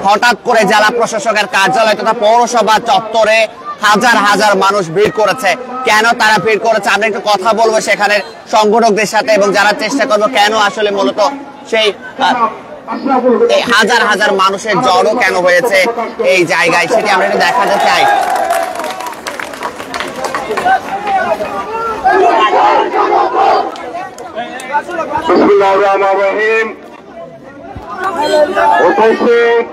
হঠাৎ করে জেলা প্রশাসকের কার্যালয় তথা পৌরসভা চত্বরে হাজার হাজার মানুষ ভিড় করেছে। কেন তারা ভিড় করেছে আমরা একটু কথা বলবো সেখানে সংগঠকদের সাথে এবং জানার চেষ্টা করবো কেন আসলে মূলত সেই হাজার হাজার মানুষের জড়ো কেন হয়েছে এই জায়গায় সেটি আমরা একটু দেখাতে চাই। বিসমিল্লাহির রহমানির রহিম। উপস্থিত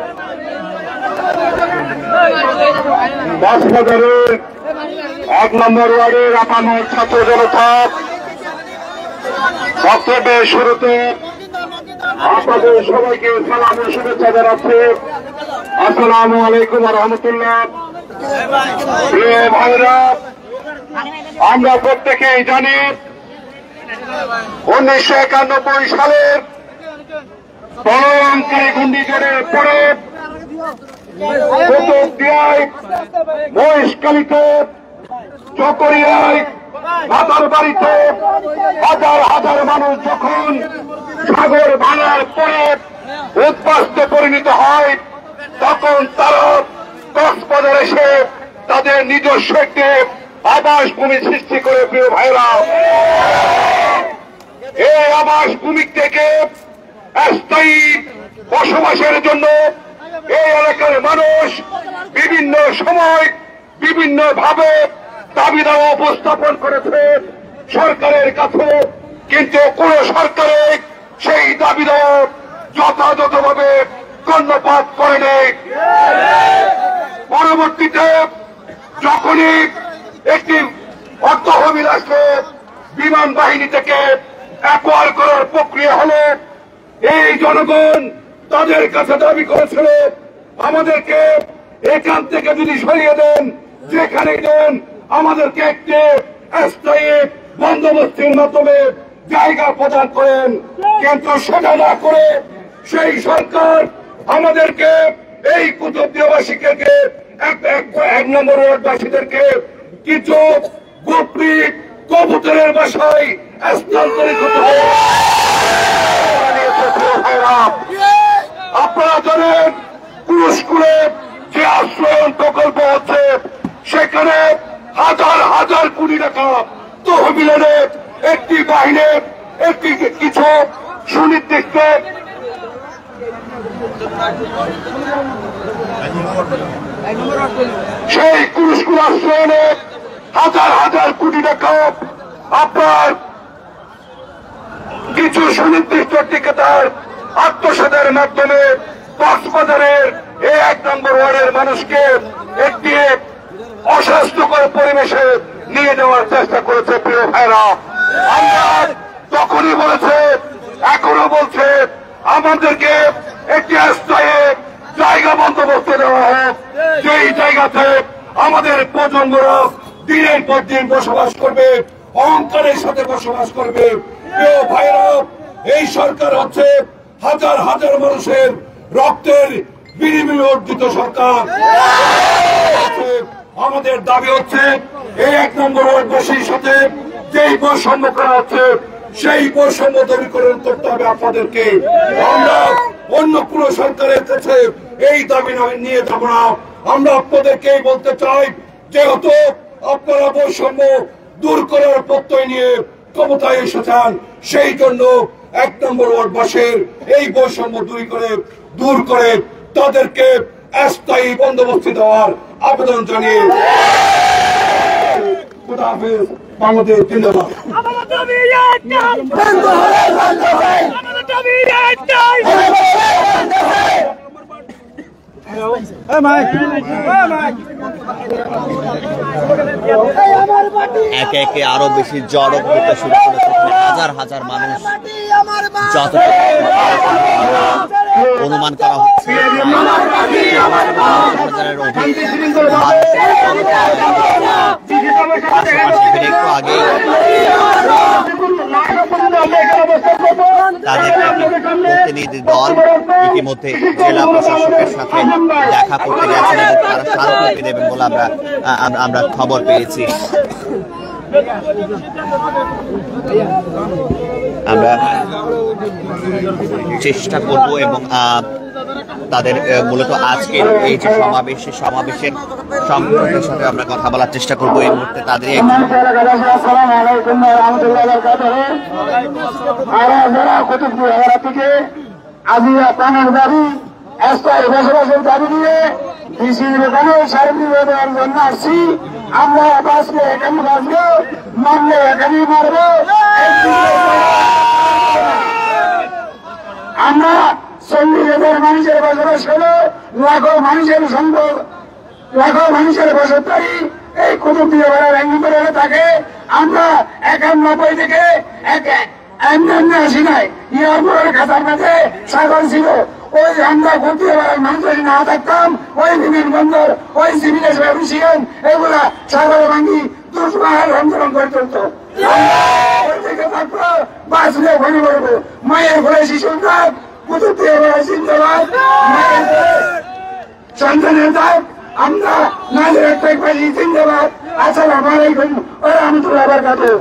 বাসবাজারের 1 নম্বর ওয়ার্ডের আপামর ছাত্র জনতা, বক্তব্যের শুরুতে আপনাদের সবাইকে সালাম ও শুভেচ্ছা জানাচ্ছি। আসসালামু আলাইকুম ওয়া রাহমাতুল্লাহ। প্রিয় ভাইরা, আমরা প্রত্যেকেই জানি 1991 সালের প্রলয়ঙ্কারী ঘূর্ণিঝড়ের পরে কুতুবদিয়ায়, মহেশখালীতে, চকরিয়ায়, রাতারবাড়িতে হাজার হাজার মানুষ যখন সাগর ভাঙার পরে উদ্বাস্তে পরিণত হয় তখন তারা কক্সবাজার এসে তাদের নিজস্ব একটি আবাস ভূমি সৃষ্টি করে। প্রিয় ভাইরা, এই আবাস ভূমি থেকে স্থায়ী বসবাসের জন্য এই এলাকার মানুষ বিভিন্ন সময় বিভিন্ন ভাবে দাবি দাওয়া উপস্থাপন করেছে সরকারের কাছে, কিন্তু কোন সরকারে সেই দাবি দাওয়া যথাযথভাবে কর্ণপাত করেনি। পরবর্তীতে যখনই একটি অর্থবিলাসে বিমান বাহিনী থেকে অ্যাকোয়ার করার প্রক্রিয়া হলো, এই জনগণ তাদের কাছে দাবি করেছিল আমাদেরকে এখান থেকে যদি সরিয়ে দেন, যেখানে দেন আমাদেরকে একটি স্থায়ী বন্দোবস্তের মাধ্যমে জায়গা প্রদান করেন। কিন্তু সেটা না করে সেই সরকার আমাদেরকে এই কুতুবদিয়াবাসীকে 1 নম্বর ওয়ার্ডবাসীদেরকে কিছু গোপী কবুতরের বাসায় স্থানান্তরিত করতে। আপনারা জানেন কুরুশকুলে যে আশ্রয়ন প্রকল্প হচ্ছে সেখানে হাজার হাজার কোটি টাকা তহবিলের একটি বাহিনীর একটি কিছু সুনির্দিষ্ট সেই কুরুশকুল আশ্রয়নে হাজার হাজার কোটি টাকা আপনার কিছু সুনির্দিষ্ট ঠিকাদার আত্মসাতের মাধ্যমে কক্সবাজারের এই 1 নম্বর ওয়ার্ডের মানুষকে একটি অস্বাস্থ্যকর পরিবেশে নিয়ে নেওয়ার চেষ্টা করেছে। প্রিয় ভাইরা, আমরা তখনই বলেছে, এখনো বলছে আমাদেরকে একটি স্থায়ী জায়গা বন্দোবস্ত দেওয়া হোক, যেই জায়গাতে আমাদের প্রজন্মরা দিনের পর দিন বসবাস করবে, অহংকারের সাথে বসবাস করবে। প্রিয় ভাইরা, এই সরকার হচ্ছে হাজার হাজার মানুষের রক্তের বিনিময়ে অর্জিত সরকার। আমাদের দাবি হচ্ছে এই 1 নম্বর ওয়ার্ডবাসীর সাথে যেই বৈষম্য করা হচ্ছে সেই বৈষম্য দূরীকরণ করতে হবে আপনাদেরকে। আমরা অন্য কোন সরকারের কাছে এই দাবি নিয়ে যাব না। আমরা আপনাদেরকেই বলতে চাই, যেহেতু আপনারা বৈষম্য দূর করার প্রত্যয় নিয়ে ক্ষমতায় এসেছেন, সেই জন্য 1 নম্বর ওয়ার্ডবাসীর এই বৈষম্য দূর করে তাদেরকে স্থায়ী বন্দোবস্ত দেওয়ার আবেদন জানিয়ে খোদা হাফেজ। বাংলাদেশ জিন্দাবাদ। একে একে আরো বেশি জড়ো হতে শুরু করেছে। হাজার হাজার মানুষ, যত অনুমান করা হচ্ছে একটু আগে তাদের প্রতিনিধি দল ইতিমধ্যে জেলা প্রশাসকের সাথে দেখা করতে গেছেন এবং তারা স্মারকলিপি দেবেন বলে আমরা খবর পেয়েছি। আমরা চেষ্টা করব এবং তাদের মূলত আজকের এই যে সমাবেশের সংগঠনের সাথে আমরা কথা বলার চেষ্টা করবো এই মুহূর্তে তাদের আজিয়া প্রাণের দাবি স্থায়ী বসবাসের দাবি নিয়ে কৃষির দোকানে সার্বিক দেওয়ার জন্য আসছি। আমরা বাঁচলে এখানে বাঁচবো, মারলে এখানেই মারবো। আমরা 40,000 মানুষের বসবাস করে লাখো মানুষের সম্পদ, লাখো মানুষের বসতবাড়ি এই কুতুবদিয়া বেড়ার অ্যাঙ্গিপারে থাকে। আমরা 91 থেকে এমনি আসি নাই। ইয়ারপুরের খাতার মাঝে ছাগল ছিল। ওই আমরা কুতুবদিয়া বেড়ার মানুষ না থাকতাম, ওই বিমানবন্দর, ওই সিভিল অফিসিয়াল এগুলা ছাগল ভাঙ্গি দুষ্পাহার আন্দোলন করে চলত। ওই থেকে থাকবো, বাঁচলে ঘরে করবো। মায়ের ঘরে শিশুর ডাক, কুতুবদিয়া বেড়া জিন্দাবাদ। মায়ের ঘরে সন্তানের ডাক, আমরা নাজের একটা পাইছি জিন্দাবাদ। আসসালামু আলাইকুম ওয়া রাহমাতুল্লাহি ওয়া বারাকাতুহু।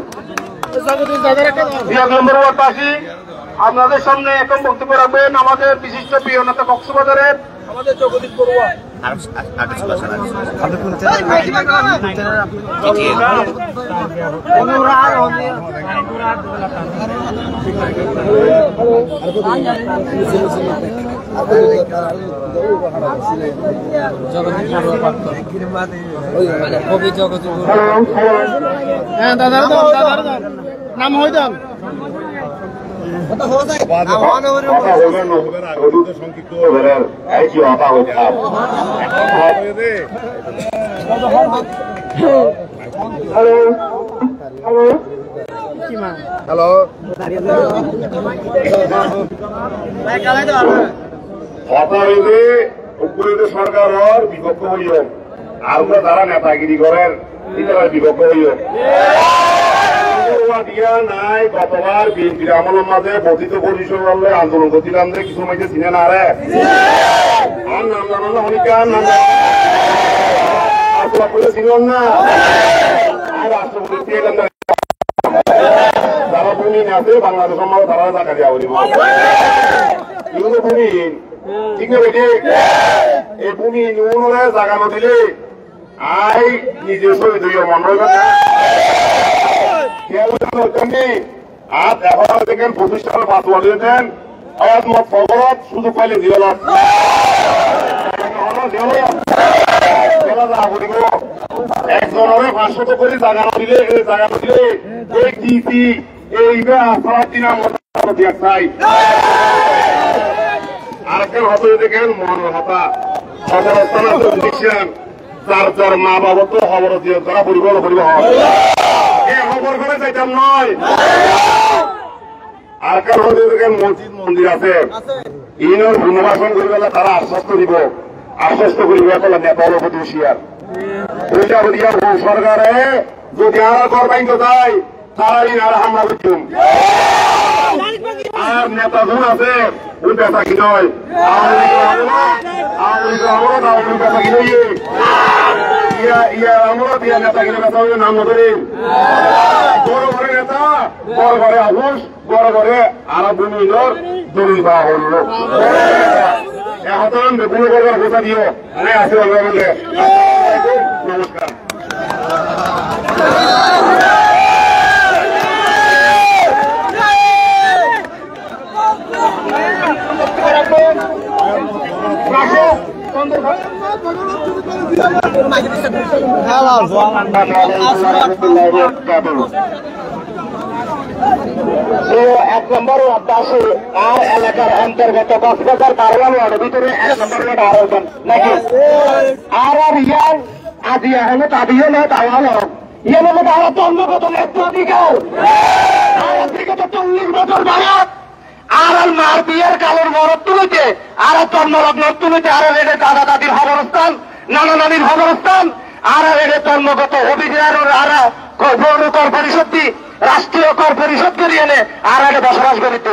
নম্বর ওয়ার্ডবাসী, আপনাদের সামনে এখন বক্তব্য রাখবেন আমাদের বিশিষ্ট প্রিয় নেতা কক্সবাজারের আমাদের জগদীপ বড়ুয়া। নাম হইতাম সংক্ষিপ্ত হ্যালো সরকার বিপক্ষ হইও আর যারা নেতাগিরি করেন বিপক্ষ হইও দিয়া নাই। গতবার বিএনপির আমলের মাঝে বর্ধিত পরিষদ আন্দোলন করছিলাম যে কিছু মাঝে চিনে না রে আর নাম জানো না অনেকার নাম চিনন না। আর রাষ্ট্রপতি যারা ভূমি আছে বাংলাদেশ সমাজ তারা টাকা দেওয়া বলিব এগুলো ভূমি ঠিক না বেটি। এই ভূমি নুনরে জায়গা নদিলে আই নিজে শহীদ হইয়া মন আর এখন দেখেন প্রতিষ্ঠানের পাসওয়া দিয়েছেন সুযোগ পাইলে দিল একজনের 500 করে জায়গা দিলে এই ডিসি এইটা সারা দিন আমরা চাই। আরেকজন হতে দেখেন মনের হতা খবরস্থান আছে দেখছেন যার মা বাবা তো খবর দিয়ে তারা পরিবার খবর করে যাইতাম নয়। আর কারণ দেখেন মসজিদ মন্দির আছে ইনোর পুনর্বাসন করিবে তারা আশ্বস্ত দিব আশ্বস্ত করিবে নেপাল প্রতি হুশিয়ার ওইটা দিয়া সরকারে যদি আর ঘর বাইন্দ যায় তারা আর হামলা করতুম। আর নেতা জন আছে ওই পেশা কি নয় আওয়ামী পেশা কি নয় আমরা দিয়া নেতা কিনে নেতা নাম ধরে বড় ঘরে নেতা বড় ঘরে আবুস বড় ঘরে আর ভূমির দলিল পাওয়া হল এখন বেগুন করবার কথা দিও আছে নমস্কার। এক নম্বর ওয়ার্ডবাসী আর এলাকার অন্তর্গত কক্সবাজার কারওয়ান ওয়ার্ডের ভিতরে 1 নম্বর ওয়ার্ড আয়োজন নাকি আর ইয়ার আদি হলো দাবিও না তাও ইয়ে হলো তারা জন্মগত নেতৃত্ব অধিকার আর বিগত 40 বছর যাবত আর মার বিয়ের কালের মরদ তুলিতে আর জন্মলগ্ন তুলিতে আর রেডে দাদা দাদির খবরস্থান নানা নানির খবরস্থান আর রেডে জন্মগত অভিযান আর পৌর কর পরিষদ রাষ্ট্রীয় কর পরিষদ করিয়ে এনে আর আগে বসবাস করিতে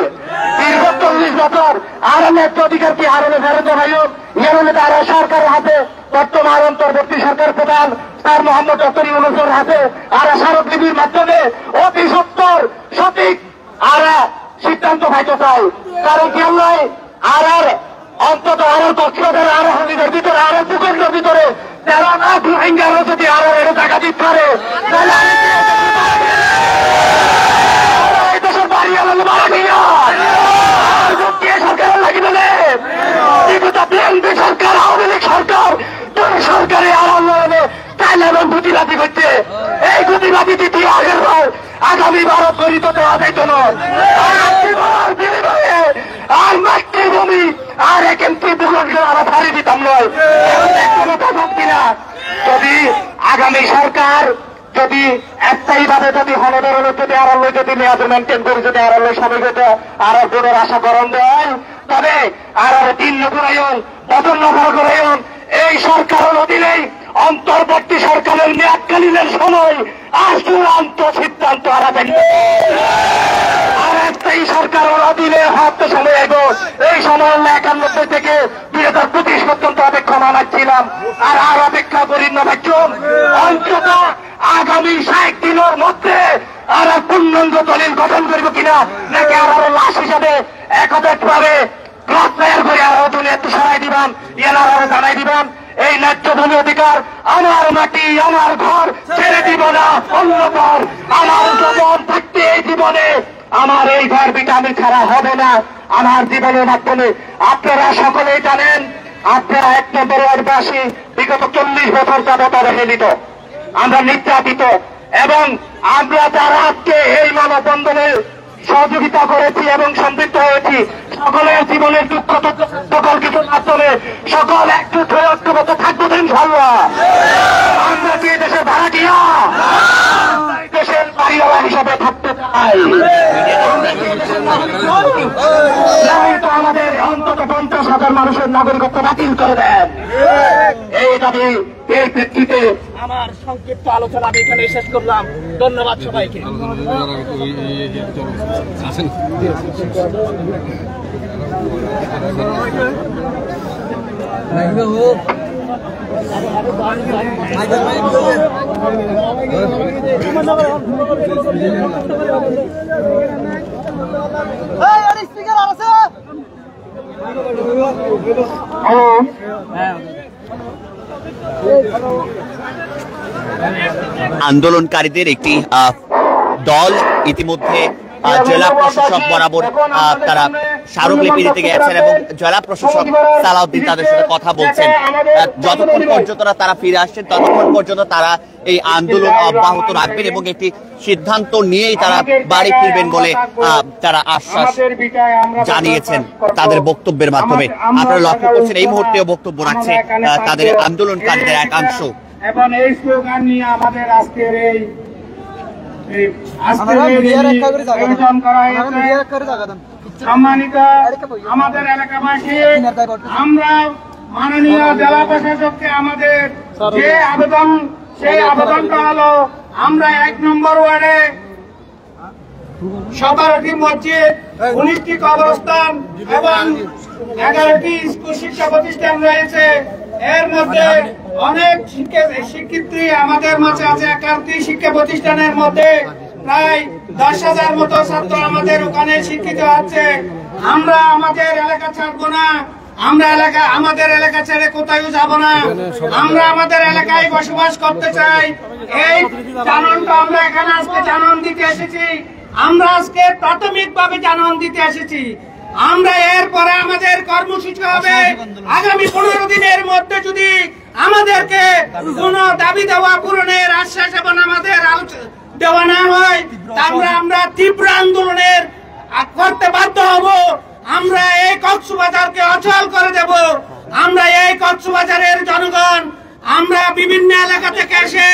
দীর্ঘ 40 বছর আর ন্যায্য অধিকার কি হারণে ফেরত ভাইও ইয়ে তারা সরকারের হাতে বর্তমান অন্তর্বর্তী সরকার প্রধান স্যার মোহাম্মদ ডক্টর ইউনূসের হাতে আর স্মারকলিপির মাধ্যমে অতি সত্তর সঠিক আর সিদ্ধান্ত পাইতে চাই। কারণ কি নয় আর অন্তত আর পক্ষে এর ভিতরে আরো ভূখণ্ডের ভিতরে 13 লাখ রোহিঙ্গারও যদি আরো এর টাকা দিতে পারে তাহলে এই দেশের বাড়ি আলো মারা দিয়ে সরকার লাগিবে বিএনপি সরকার আওয়ামী লীগ সরকার দুই সরকারে আর আন্দোলনে তাইলে এবং গুটিবাজি করছে। এই গুটিবাজি দ্বিতীয় আগের বার আগামী ভারত গঠিত দেওয়া যাইত না। আর মাতৃভূমি আর এক এমপি ভূখণ্ডকে আমরা ছাড়ি দিতাম নয়। কিনা যদি আগামী সরকার যদি একটাই ভাবে যদি হলদরলে যদি আড়াল যদি মেয়াদ মেনটেন করে যদি আড়াল সময় আর ভোটের আশা করণ দেয় তবে আর 3 নগরায়ন বদল নগরায়ন এই সরকারের অধীনেই অন্তর্বর্তী সরকারের মেয়াদকালীনের সময় আর চূড়ান্ত সিদ্ধান্ত আলাদা আর একটাই সরকারের অধীনে হাতে সময় এগো এই সময় 91 থেকে 2025 পর্যন্ত অপেক্ষা মানাচ্ছিলাম আর অপেক্ষা করি না বাচ্চুম অন্তত আগামী 60 দিনের মধ্যে আর পূর্ণাঙ্গ দলিল গঠন করব কিনা নাকি আর লাশ হিসাবে একত্রিত ভাবে ক্রস ফায়ার করে আর দুনিয়াতে সরাই দিবান এনারা জানাই দিবান এই ন্যায্য ভূমি অধিকার আমার মাটি আমার ঘর ছেড়ে দিব না অন্যতর আমার জীবন থাকতে এই জীবনে আমার এই ঘর বিটা আমি ছাড়া হবে না আমার জীবনের মাধ্যমে আপনারা সকলেই জানেন আপনারা 1 নম্বর ওয়ার্ডবাসী বিগত 40 বছর যাবত অবহেলিত আমরা নির্যাতিত এবং আমরা যারা আজকে এই মানববন্ধনে সহযোগিতা করেছি এবং সমৃদ্ধ হয়েছি সকলের জীবনের দুঃখ সকল কিছুর মাধ্যমে সকল একটু ঐক্যবদ্ধ থাকবো ইনশাআল্লাহ। আমরা কি দেশে ভাড়াটিয়া দেশের বাড়িওয়ালা হিসাবে থাকতে চাই তো আমাদের অন্তত 50,000 মানুষের নাগরিকত্ব বাতিল করে দেন। এই দাবি এই প্রেক্ষিতে আমার সংক্ষিপ্ত আলোচনা আমি এখানে শেষ করলাম। ধন্যবাদ সবাইকে। আন্দোলনকারীদের একটি দল ইতিমধ্যে জেলা প্রশাসক বরাবর তারা স্মারকলিপি দিতে গেছেন এবং জেলা প্রশাসক সালাউদ্দিন তাদের সাথে কথা বলছেন। যতক্ষণ পর্যন্ত তারা ফিরে আসছেন ততক্ষণ পর্যন্ত তারা এই আন্দোলন অব্যাহত রাখবেন এবং একটি সিদ্ধান্ত নিয়েই তারা বাড়ি ফিরবেন বলে তারা আশ্বাস জানিয়েছেন তাদের বক্তব্যের মাধ্যমে। আপনারা লক্ষ্য করছেন এই মুহূর্তেও বক্তব্য রাখছে তাদের আন্দোলনকারীদের একাংশ এবং এই স্লোগান নিয়ে আমাদের আজকের এই আয়োজন করা হয়েছে। সম্মানিত আমাদের এলাকাবাসী, আমরা মাননীয় জেলা প্রশাসককে আমাদের যে আবেদন সেই আবেদনটা হলো আমরা 1 নম্বর ওয়ার্ডে 17টি মসজিদ, 19টি কবরস্থান এবং 11টি স্কুল শিক্ষা প্রতিষ্ঠান রয়েছে। এর মধ্যে অনেক শিক্ষার্থী আমাদের মাঝে আছে। 11টি শিক্ষা প্রতিষ্ঠানের মধ্যে প্রায় 10,000 মতো ছাত্র আমাদের ওখানে শিক্ষিত আছে। আমরা আমাদের এলাকা ছাড়বো না, আমরা আমাদের এলাকা ছেড়ে কোথাও যাব না, আমরা আমাদের এলাকায় বসবাস করতে চাই। এই জাননটা আমরা এখানে আজকে জানন দিতে এসেছি। আমরা আজকে প্রাথমিকভাবে জানন দিতে এসেছি। আমরা এরপরে আমাদের কর্মসূচি হবে আগামী 15 দিনের মধ্যে যদি আমাদেরকে কোন দাবি দেওয়া পূরণের আশ্বাস এবং আমাদের দেওয়া না হয় তাহলে আমরা তীব্র আন্দোলনের করতে বাধ্য হব। আমরা এই কক্সবাজারকে অচল করে দেব। আমরা এই কক্সবাজারের জনগণ আমরা বিভিন্ন এলাকা থেকে এসে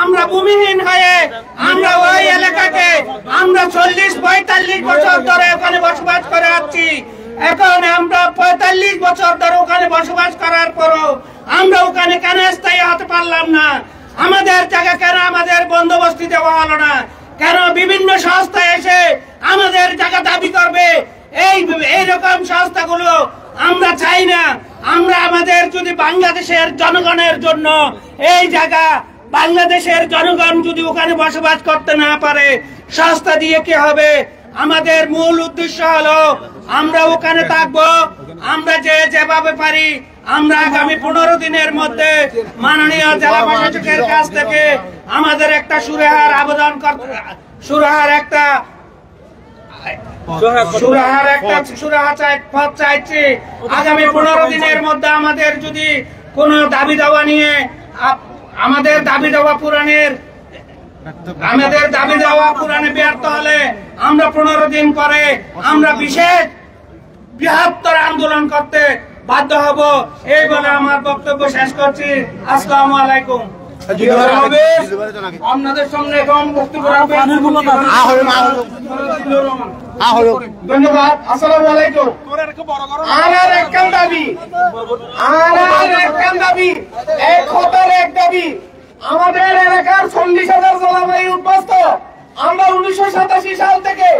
আমরা ভূমিহীন হয়ে আমরা ওই এলাকাকে আমরা 40-45 বছর ধরে ওখানে বসবাস করে আসছি। এখন আমরা 45 বছর ধরে ওখানে বসবাস করার পরও আমরা ওখানে কেন স্থায়ী হতে পারলাম না? আমাদের জায়গা কেন আমাদের বন্দোবস্তি দেওয়া হলো না? কেন বিভিন্ন সংস্থা এসে আমাদের জায়গা দাবি করবে? এইরকম সংস্থাগুলো আমরা চাই না। আমরা আমাদের যদি বাংলাদেশের জনগণের জন্য এই জায়গা বাংলাদেশের জনগণ যদি ওখানে বসবাস করতে না পারে সংস্থা দিয়ে কি হবে? আমাদের মূল উদ্দেশ্য হলো আমরা ওখানে থাকবো। আমরা যেভাবে পারি আমরা আগামী 15 দিনের মধ্যে মাননীয় জেলা প্রশাসকের কাছ থেকে আমাদের একটা সুরাহার আবেদন সুরাহার পথ চাইছি। আগামী 15 দিনের মধ্যে আমাদের যদি কোনো দাবি দাওয়া নিয়ে আমাদের দাবি দাওয়া পূরণে ব্যর্থ হলে আমরা 15 দিন পরে আমরা বিশেষ বৃহত্তর আন্দোলন করতে বাধ্য হব। এই বলে আমার বক্তব্য শেষ করছি। আসসালামু আলাইকুম। আপনাদের সামনে এখন বক্তব্য রাখবেন ধন্যবাদ। আসসালামু আলাইকুম। আমার একখান দাবি এক হতার এক দাবি, আমাদের এলাকার 40,000 জলাবায়ু উদ্বাস্ত। আমরা 1987 সাল থেকে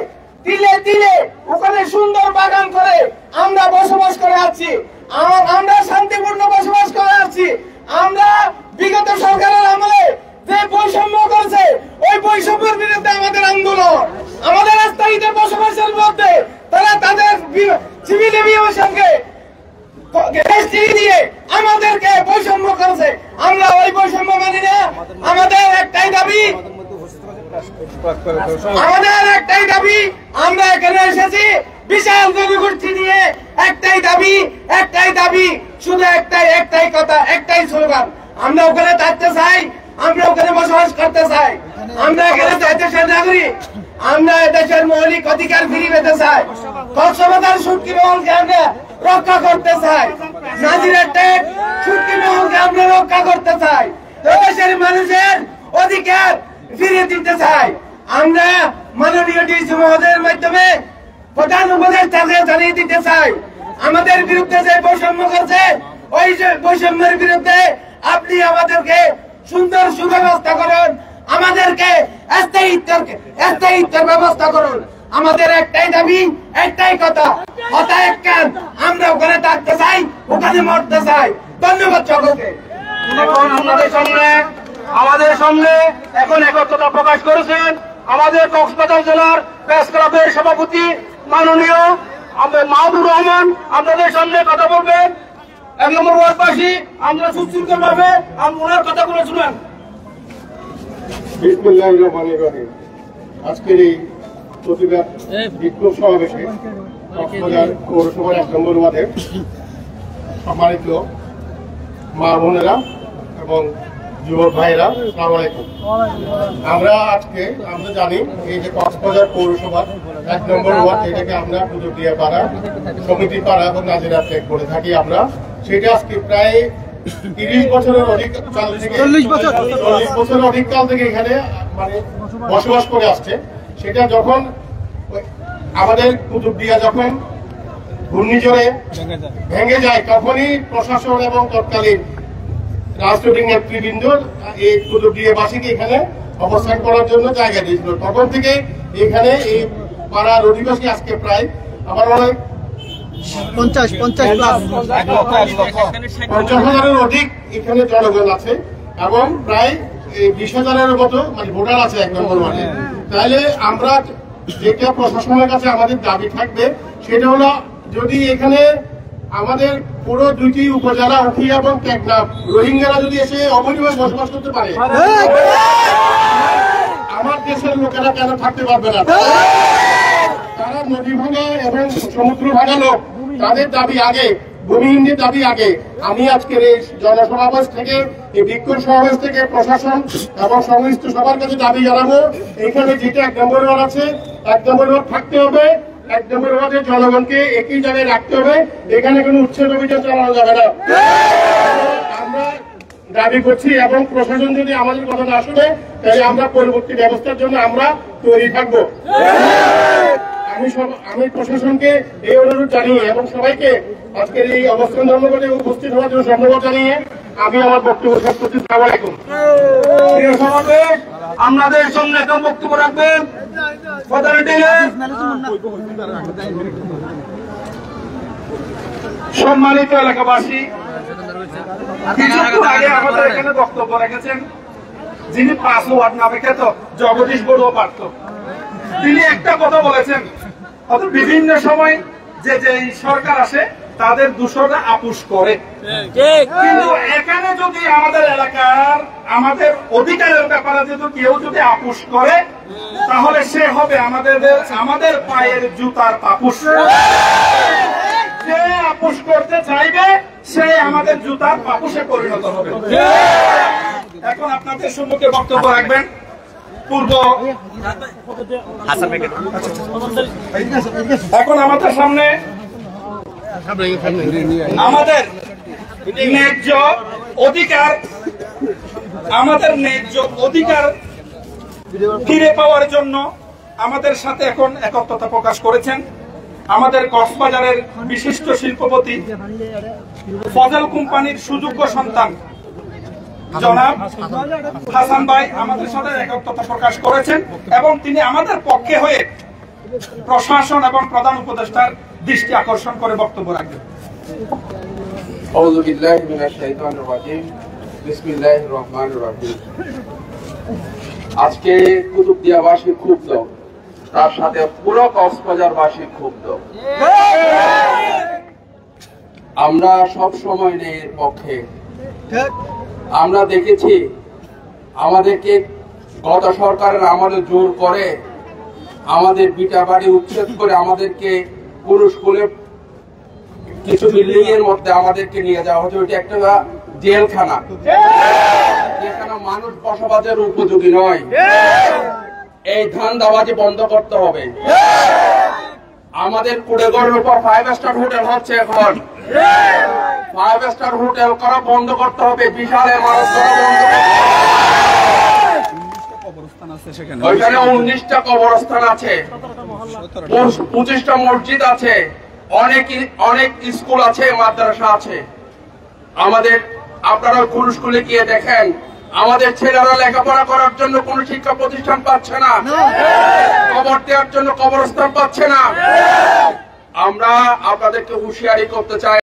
তিলে তিলে ওখানে সুন্দর বাগান করে আমরা বসবাস করে আসছি, আমরা শান্তিপূর্ণ বসবাস করে আসছি। আমরা বিগত সরকারের আমলে যে বৈষম্য করেছে ওই বৈষম্যের বিরুদ্ধে আমাদের আন্দোলন। আমাদের স্থায়ীতে বসবাসের মধ্যে তারা তাদের সিভিল এভিয়েশনকে দিয়ে আমাদেরকে বৈষম্য করেছে। আমরা ওই বৈষম্য মানি না। আমাদের একটাই দাবি, আমরা এখানে এসেছি বিশাল জনগোষ্ঠী নিয়ে। একটাই দাবি, শুধু একটাই কথা, একটাই স্লোগান। আমরা ওখানে থাকতে চাই, আমরা ওখানে বসবাস করতে চাই, আমরা এখানে দেশের নাগরিক, আমরা দেশের মৌলিক অধিকার ফিরিয়ে পেতে চাই। কক্সবাজার সুটকি মহলকে আমরা রক্ষা করতে চাই, নাজিরাটের সুটকি মহলকে আমরা রক্ষা করতে চাই, দেশের মানুষের অধিকার ফিরিয়ে দিতে চাই। আমরা মাননীয় ডিসি মহোদয়ের মাধ্যমে প্রধান উপদেষ্টাকে জানিয়ে দিতে চাই, আমাদের বিরুদ্ধে যে বৈষম্য করছে ওই বৈষম্যের বিরুদ্ধে আপনি আমাদেরকে সুন্দর সুব্যবস্থা করুন, আমাদেরকে স্থায়িত্বের ব্যবস্থা করুন। আমাদের একটাই দাবি, একটাই কথা, আমরা ওখানে থাকতে চাই, ওখানে মরতে চাই। ধন্যবাদ সকলকে। এখন আমাদের সামনে এখন একত্রতা প্রকাশ করেছেন আমাদের কক্সবাজার জেলার প্রেস ক্লাবের সভাপতি মাননীয় মাহবুব রহমান। আপনাদের সামনে কথা বলবেন। 1 নম্বর ওয়ার্ডবাসী আমরা সুশৃঙ্খল ভাবে ওনার কথাগুলো শুনেন। বিসমিল্লাহির রহমানির রহিম। আজকের এই প্রতিবাদ বিক্ষোভ সমাবেশে কক্সবাজার পৌরসভার 1 নম্বর ওয়ার্ডের সম্মানিত মা বোনেরা এবং যুবক ভাইরা, আসসালামু আলাইকুম। আমরা জানি এই যে কক্সবাজার পৌরসভার 1 নম্বর ওয়ার্ড, এটাকে আমরা কুতুবদিয়া পাড়া, সমিতি পাড়া এবং নাজিরাট করে থাকি। আমরা সেটা আজকে প্রায় 30 বছরের অধিক কাল থেকে 40 বছরের অধিক কাল থেকে এখানে মানে বসবাস করে আসছে। সেটা যখন আমাদের কুতুবদিয়া যখন ঘূর্ণিঝড়ে ভেঙে যায় তখনই প্রশাসন এবং তৎকালীন রাজনৈতিক নেতৃবৃন্দ এই কুতুবদিয়াবাসীকে এখানে অবস্থান করার জন্য জায়গা দিয়েছিল। তখন থেকে এখানে এই পাড়ার অধিবাসী আজকে প্রায় আমার মনে হয় 50,000-এর অধিক এখানে জনগণ আছে এবং প্রায় 20,000-এর মতো মানে ভোটার আছে 1 নম্বর ওয়ার্ডে। তাহলে আমরা যেটা প্রশাসনের কাছে আমাদের দাবি থাকবে সেটা হলো, যদি এখানে আমাদের পুরো 2টি উপজেলা উখিয়া এবং টেকনাফ রোহিঙ্গারা যদি এসে অবৈধভাবে বসবাস করতে পারে, আমার দেশের লোকেরা কেন থাকতে পারবে না? তারা নদী ভাঙা এবং সমুদ্র ভাঙা লোক, তাদের দাবি আগে, ভূমিহীনদের দাবি আগে। আমি আজকের এই জনসমাবেশ থেকে, এই বিক্ষোভ সমাবেশ থেকে প্রশাসন এবং সংশ্লিষ্ট সবার কাছে দাবি জানাবো, এখানে যেটা 1 নম্বর ওয়ার্ড আছে, 1 নম্বর ওয়ার্ড থাকতে হবে। 1 নম্বর ওয়ার্ডের জনগণকে একই জায়গায় রাখতে হবে, এখানে কোনো উচ্ছেদ অভিযান চালানো যাবে না। আমরা দাবি করছি এবং প্রশাসন যদি আমাদের কথা না শুনে তাহলে আমরা পরবর্তী ব্যবস্থার জন্য আমরা তৈরি থাকবো। আমি প্রশাসনকে এই অনুরোধ জানিয়ে এবং সবাইকে আজকের এই অবস্থান ধর্মঘটে উপস্থিত হওয়ার জন্য ধন্যবাদ জানিয়ে আমি আমার বক্তব্য শেষ করছি। আসসালামু আলাইকুম। আপনাদের সামনে এখন বক্তব্য রাখবেন সম্মানিত এলাকাবাসী। কিছুক্ষণ আগে আমাদের এখানে বক্তব্য রেখেছেন যিনি 5 ওয়ার্ড নামে খ্যাত জগদীশ বড়ুয়া পার্থ। তিনি একটা কথা বলেছেন, বিভিন্ন সময় যে সরকার আসে তাদের দূষণে আপুস করে। কিন্তু এখানে যদি আমাদের এলাকার আমাদের অধিকারের ব্যাপারে যদি কেউ যদি আপুস করে, তাহলে সে হবে আমাদের পায়ের জুতার পাপুস। যে আপুস করতে চাইবে সে আমাদের জুতার পাপুসে পরিণত হবে। এখন আপনাদের সম্মুখে বক্তব্য রাখবেন এখন আমাদের সামনে আমাদের ন্যায্য অধিকার ফিরে পাওয়ার জন্য আমাদের সাথে এখন একত্রতা প্রকাশ করেছেন আমাদের কক্সবাজারের বিশিষ্ট শিল্পপতি ফজল কোম্পানির সুযোগ্য সন্তান জনাব হাসান ভাই আমাদের সাথে একত্রতা প্রকাশ করেছেন এবং তিনি আমাদের পক্ষে হয়ে প্রশাসন এবং প্রধান উপদেষ্টার দৃষ্টি আকর্ষণ করে বক্তব্য রাখবেন। আউযু বিল্লাহি মিনাশ শাইতানির রাজিম। বিসমিল্লাহির রহমানির রহিম। আজকে কুতুবদিয়াবাসী ক্ষুব্ধ, তার সাথে পুরো কক্সবাজারবাসী ক্ষুব্ধ। আমরা সব সময় নেই এর পক্ষে। আমরা দেখেছি আমাদেরকে গত সরকারের আমলে জোর করে আমাদের বিটা বাড়ি উচ্ছেদ করে আমাদেরকে পুরো স্কুলে কিছু বিল্ডিং এর মধ্যে আমাদেরকে নিয়ে যাওয়া হচ্ছে। ওইটা একটা জেলখানা, যেখানে মানুষ বসবাসের উপযোগী নয়। এই ধান্দাবাজি বন্ধ করতে হবে। আমাদের কুড়েগড়ের উপর 5 স্টার হোটেল হচ্ছে, এখন 5 স্টার হোটেল করা বন্ধ করতে হবে। বিশাল মানুষ করা বন্ধ করতে হবে। ওইখানে 19টা কবরস্থান আছে, 25টা মসজিদ আছে, অনেক স্কুল আছে, মাদ্রাসা আছে। আপনারা কোন স্কুলে গিয়ে দেখেন আমাদের ছেলেরা লেখাপড়া করার জন্য কোন শিক্ষা প্রতিষ্ঠান পাচ্ছে না, কবর দেওয়ার জন্য কবরস্থান পাচ্ছে না। আমরা আপনাদেরকে হুঁশিয়ারি করতে চাই।